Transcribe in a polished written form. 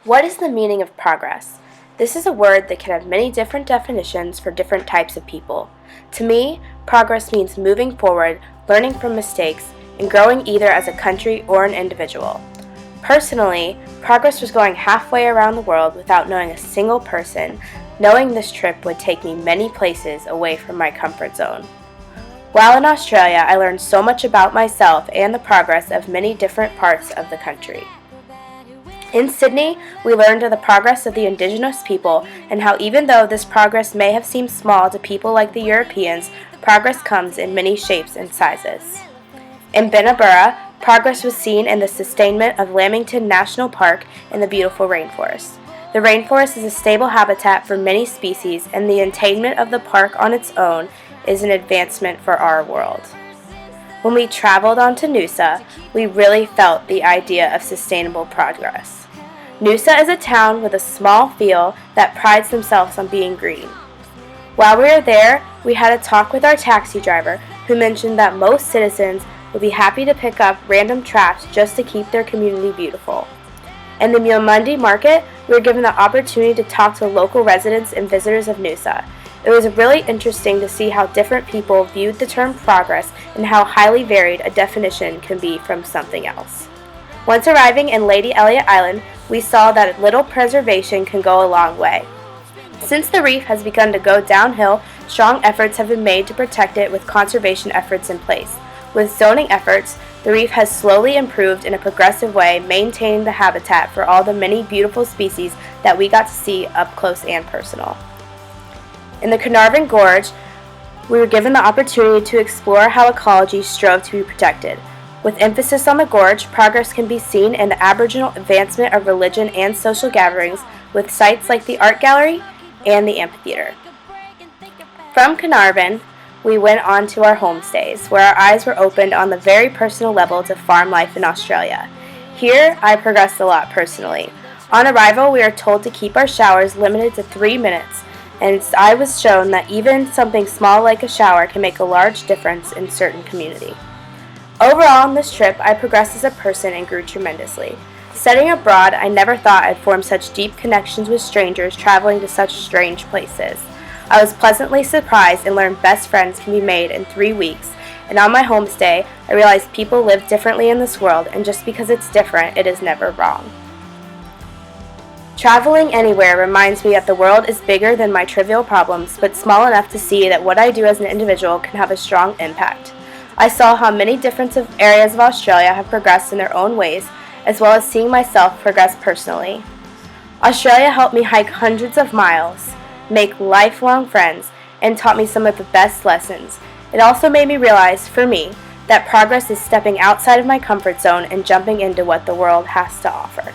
What is the meaning of progress? This is a word that can have many different definitions for different types of people. To me, progress means moving forward, learning from mistakes, and growing either as a country or an individual. Personally, progress was going halfway around the world without knowing a single person, knowing this trip would take me many places away from my comfort zone. While in Australia, I learned so much about myself and the progress of many different parts of the country. In Sydney, we learned of the progress of the Indigenous people and how even though this progress may have seemed small to people like the Europeans, progress comes in many shapes and sizes. In Binnaburra, progress was seen in the sustainment of Lamington National Park and the beautiful rainforest. The rainforest is a stable habitat for many species, and the attainment of the park on its own is an advancement for our world. When we traveled onto Noosa, we really felt the idea of sustainable progress. Noosa is a town with a small feel that prides themselves on being green. While we were there, we had a talk with our taxi driver, who mentioned that most citizens would be happy to pick up random trash just to keep their community beautiful. In the Mundi market, we were given the opportunity to talk to local residents and visitors of Noosa. It was really interesting to see how different people viewed the term progress and how highly varied a definition can be from something else. Once arriving in Lady Elliot Island, we saw that little preservation can go a long way. Since the reef has begun to go downhill, strong efforts have been made to protect it with conservation efforts in place. With zoning efforts, the reef has slowly improved in a progressive way, maintaining the habitat for all the many beautiful species that we got to see up close and personal. In the Carnarvon Gorge, we were given the opportunity to explore how ecology strove to be protected. With emphasis on the gorge, progress can be seen in the Aboriginal advancement of religion and social gatherings with sites like the Art Gallery and the amphitheater. From Carnarvon, we went on to our homestays, where our eyes were opened on the very personal level to farm life in Australia. Here, I progressed a lot personally. On arrival, we are told to keep our showers limited to 3 minutes, and I was shown that even something small like a shower can make a large difference in certain community. Overall, on this trip, I progressed as a person and grew tremendously. Studying abroad, I never thought I'd form such deep connections with strangers traveling to such strange places. I was pleasantly surprised and learned best friends can be made in 3 weeks, and on my homestay, I realized people live differently in this world, and just because it's different, it is never wrong. Traveling anywhere reminds me that the world is bigger than my trivial problems, but small enough to see that what I do as an individual can have a strong impact. I saw how many different areas of Australia have progressed in their own ways, as well as seeing myself progress personally. Australia helped me hike hundreds of miles, make lifelong friends, and taught me some of the best lessons. It also made me realize, for me, that progress is stepping outside of my comfort zone and jumping into what the world has to offer.